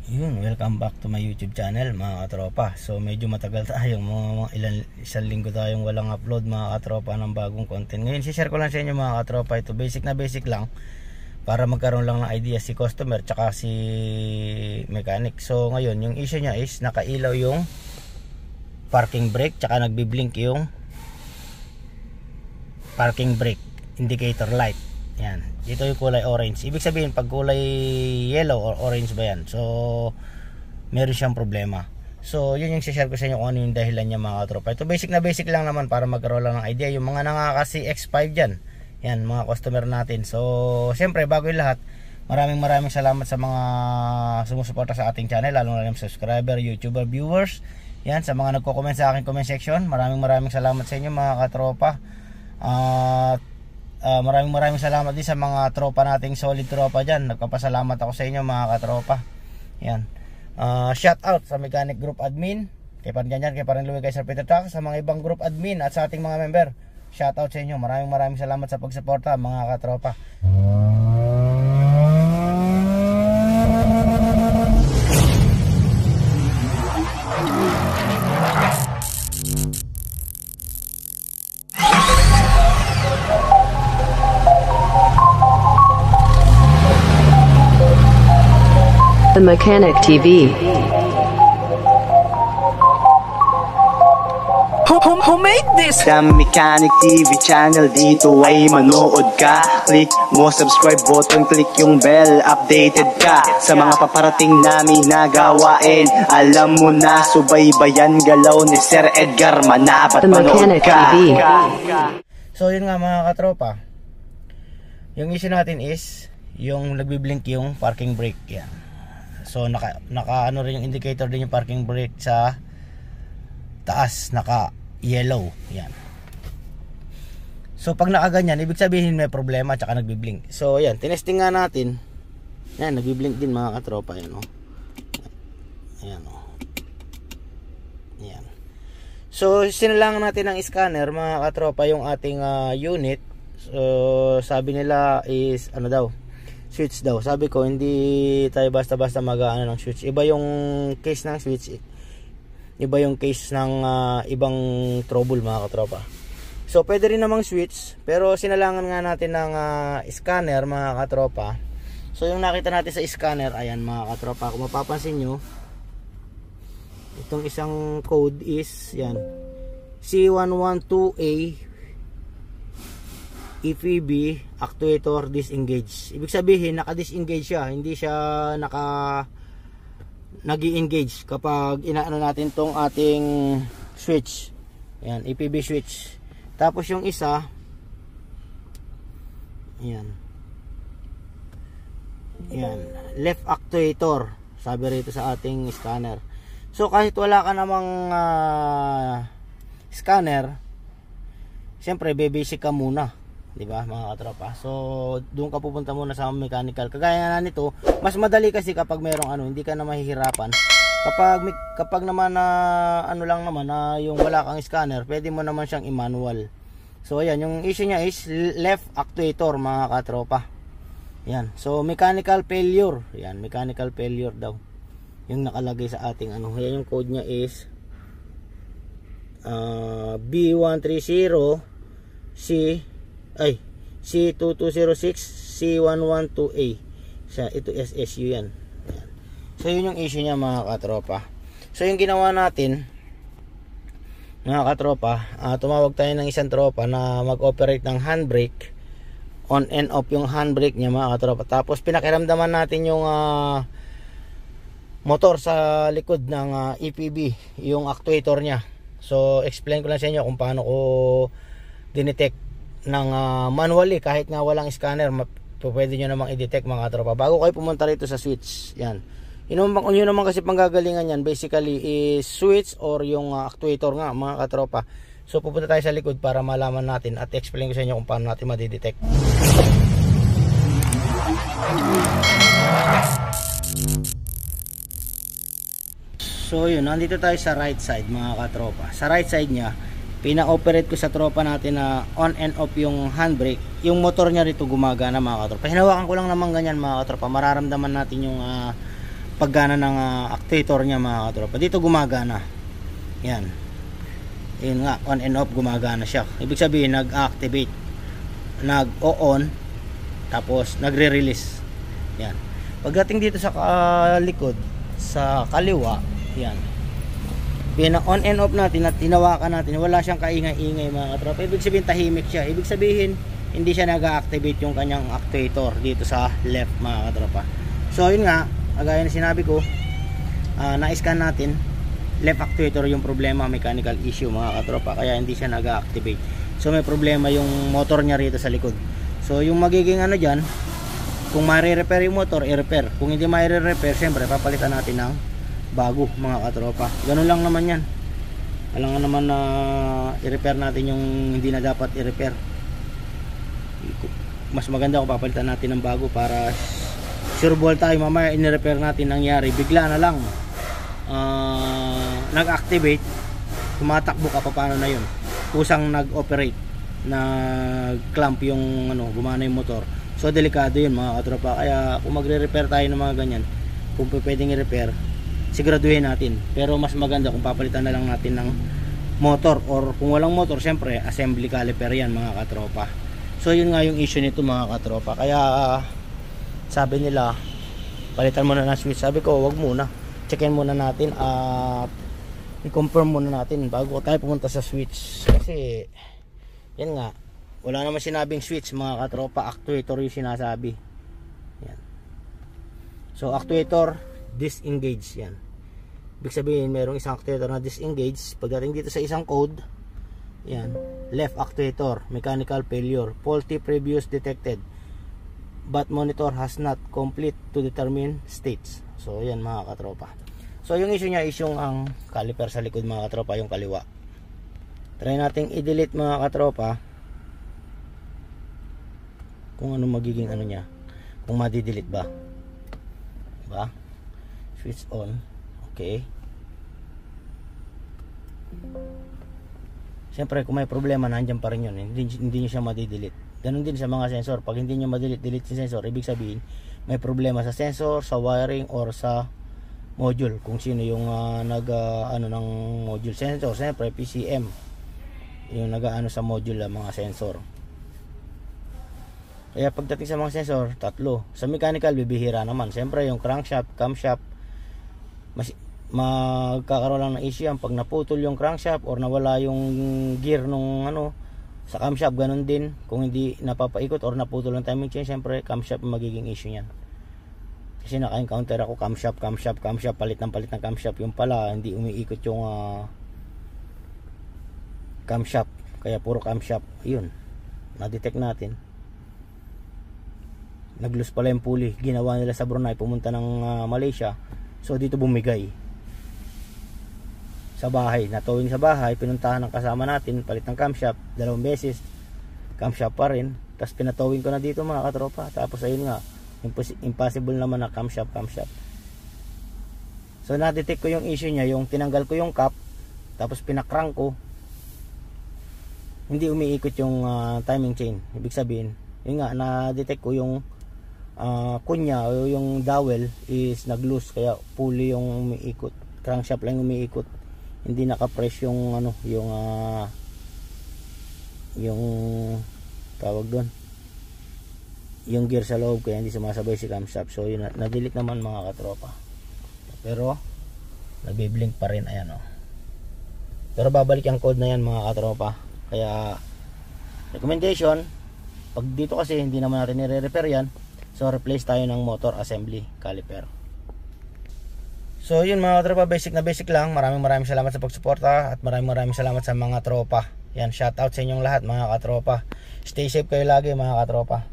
Yun, welcome back to my YouTube channel mga katropa. So medyo matagal tayong isang linggo tayong walang upload mga katropa ng bagong content. Ngayon share ko lang sa inyo mga katropa. Ito basic na basic lang para magkaroon lang ng idea si customer tsaka si mechanic. So ngayon yung issue niya is nakailaw yung parking brake tsaka nagbi-blink yung parking brake indicator light. Yan, dito yung kulay orange. Ibig sabihin pag kulay yellow or orange ba yan, so meron siyang problema. So yun yung share ko sa inyo kung ano yung dahilan niya mga katropa. Ito basic na basic lang naman para magkaroon lang ng idea. Yung mga nakaka CX5 dyan, yan mga customer natin. So siyempre bago yung lahat, maraming salamat sa mga sumusuporta sa ating channel, lalo na yung subscriber, YouTuber, viewers. Yan, sa mga nagko-comment sa aking comment section, maraming salamat sa inyo mga katropa. Maraming salamat din sa mga tropa nating solid tropa dyan. Nagpapasalamat ako sa inyo mga katropa. Yan. Shout out sa Mechanic Group Admin, kay Panjanjan, kay Parang Louie, kay Sir Peter Tak, sa mga ibang group admin at sa ating mga member. Shout out sa inyo. Maraming salamat sa pagsuporta mga katropa. The Mechanic TV. Who made this? The Mechanic TV channel, dito ay manood ka. Click mo subscribe button, click yung bell, updated ka sa mga paparating namin na gawain. Alam mo na, subaybayan galaw ni Sir Edgar Manabat. The Mechanic TV. So yun nga mga katropa, yung issue natin is yung nagbi-blink yung parking brake. Yan. So naka ano rin yung indicator din yung parking brake sa taas, naka yellow. Yan. So pag nakaganyan, ibig sabihin may problema tsaka nagbi-blink. So yan, tinesting nga natin. Yan, nagbi-blink din mga katropa. Yan, oh. Yan, oh. Yan. So sinalangan natin ng scanner mga katropa yung ating unit. So sabi nila is ano daw, switch daw. Sabi ko hindi tayo basta-basta mag-aano ng switch. Iba yung case ng switch, iba yung case ng ibang trouble mga katropa. So pwede rin namang switch, pero sinalangan nga natin ng scanner mga katropa. So yung nakita natin sa scanner, ayan mga katropa, kung mapapansin nyo, itong isang code is yan, C112A EPB actuator disengage. Ibig sabihin naka-disengage siya, hindi siya nag-i-engage kapag inaano natin tong ating switch. Yan, EPB switch. Tapos yung isa, yan, left actuator, sabi rito sa ating scanner. So kahit wala ka namang scanner, siyempre basic ka muna, di ba mga katropa? So doon ka pupunta muna sa mechanical. Kagaya na nito, mas madali kasi kapag merong ano, hindi ka na mahihirapan. Kapag naman na ano lang naman na yung wala kang scanner, pwede mo naman siyang i-manual. So ayan, yung issue niya is left actuator mga katropa. Yan. So mechanical failure. Yan, mechanical failure daw yung nakalagay sa ating ano. Ayan, yung code niya is B130 C2206 C112A. Ito SSU yan. Ayan. So yun yung issue niya mga katropa. So yung ginawa natin mga katropa, tumawag tayo ng isang tropa na mag-operate ng handbrake, on and off yung handbrake niya mga katropa. Tapos pinakiramdaman natin yung motor sa likod ng EPB, yung actuator niya. So explain ko lang sa inyo kung paano ko dinetect ng manually kahit nga walang scanner. Pwede nyo namang i-detect mga katropa bago kayo pumunta rito sa switch. Yan, yun naman kasi panggagalingan yan basically is switch or yung actuator nga mga katropa. So pupunta tayo sa likod para malaman natin at explain ko sa inyo kung paano natin ma-detect. So yun, nandito tayo sa right side mga katropa. Sa right side nya, pina-operate ko sa tropa natin na on and off yung handbrake. Yung motor niya rito gumagana mga katropa. Hinawakan ko lang naman ganyan mga katropa. Mararamdaman natin yung paggana ng actuator niya mga katropa. Dito gumagana. Yan. Yun nga, on and off gumagana siya. Ibig sabihin nag-activate, nag-o-on, tapos nagre-release. Yan. Pagdating dito sa likod, sa kaliwa, yan. Pina-on and off natin at tinawakan natin, wala siyang kaingay-ingay mga katropa. Ibig sabihin tahimik siya. Ibig sabihin hindi siya nag-activate yung kanyang actuator dito sa left mga katropa. So yun nga, kagaya na sinabi ko, na-scan natin, left actuator yung problema, mechanical issue mga katropa, kaya hindi siya nag-activate. So may problema yung motor niya rito sa likod. So yung magiging ano dyan, kung ma-repair yung motor, i-repair. Kung hindi ma-repair, syempre papalitan natin ng bago mga katropa. Ganun lang naman yan. Alam nga naman na i-repair natin yung hindi na dapat i-repair. Mas maganda kung papalitan natin ng bago para sure ball tayo. Mamaya in-repair natin, nangyari bigla na lang nag-activate, tumatakbo ka, paano na yun? Kusang nag-operate, nag-clamp yung ano, gumana yung motor. So delikado yun mga katropa. Kaya kung magre-repair tayo ng mga ganyan, kung pwedeng i-repair, siguraduhin natin. Pero mas maganda kung papalitan na lang natin ng motor, or kung walang motor, syempre assembly caliper yan mga katropa. So yun nga yung issue nito mga katropa. Kaya sabi nila palitan muna ng switch. Sabi ko wag muna, checkin muna natin at i-confirm muna natin bago tayo pumunta sa switch. Kasi yan nga, wala naman sinabing switch mga katropa, actuator yung sinasabi. Yan. So actuator disengage, yan. Ibig sabihin merong isang actuator na disengage. Pagdating dito sa isang code, yan, left actuator, mechanical failure, faulty previous detected, but monitor has not complete to determine states. So yan mga katropa. So yung issue niya is yung ang caliper sa likod mga katropa, yung kaliwa. Try nating i-delete mga katropa kung ano magiging ano niya, kung madi-delete ba. Diba? Switch on. Okay. Siyempre kung may problema, nandiyan pa rin yun. Hindi nyo siya madi-delete. Ganun din sa mga sensor. Pag hindi nyo ma-delete si sensor, ibig sabihin may problema sa sensor, sa wiring, or sa module. Kung sino yung ano ng module sensor. Siyempre PCM yung nag-ano sa module ng mga sensor. Kaya pagdating sa mga sensor, tatlo. Sa mechanical, bibihira naman. Siyempre yung crankshaft, camshaft, magkakaroon lang ng issue yan pag naputol yung crankshaft or nawala yung gear nung ano sa camshaft. Ganun din kung hindi napapaikot or naputol ng timing chain, syempre camshaft magiging issue niyan. Kasi naka-encounter ako camshaft, palit ng camshaft, yung pala hindi umiikot yung camshaft, kaya puro camshaft. Yun, na-detect natin, nag-loose pala yung pulley. Ginawa nila sa Brunei, pumunta ng Malaysia. So dito bumigay sa bahay, natowing sa bahay, pinuntahan ng kasama natin, palit ng camshaft, 2 beses, camshaft pa rin, tapos pinatowing ko na dito mga katropa. Tapos ayun nga, impossible naman na camshaft. So na-detect ko yung issue niya, yung tinanggal ko yung cap, tapos pinakrank ko, hindi umiikot yung timing chain. Ibig sabihin, yun nga, na-detect ko yung kunya o yung dowel is nag-loose, kaya pulley yung umiikot, crankshaft lang umiikot, hindi naka-press yung ano, yung tawag doon, yung gear sa loob, kaya hindi sumasabay si camshaft. So yun, na-delete naman mga katropa, pero nagbe-blink pa rin, ayan o. Pero babalik ang code na yan mga katropa. Kaya recommendation, pag dito kasi hindi naman natin nire-repair yan, so replace tayo ng motor assembly caliper. So yun mga katropa, basic na basic lang. Maraming salamat sa pagsuporta at maraming salamat sa mga tropa. Yan, shout out sa inyong lahat mga katropa. Stay safe kayo lagi mga katropa.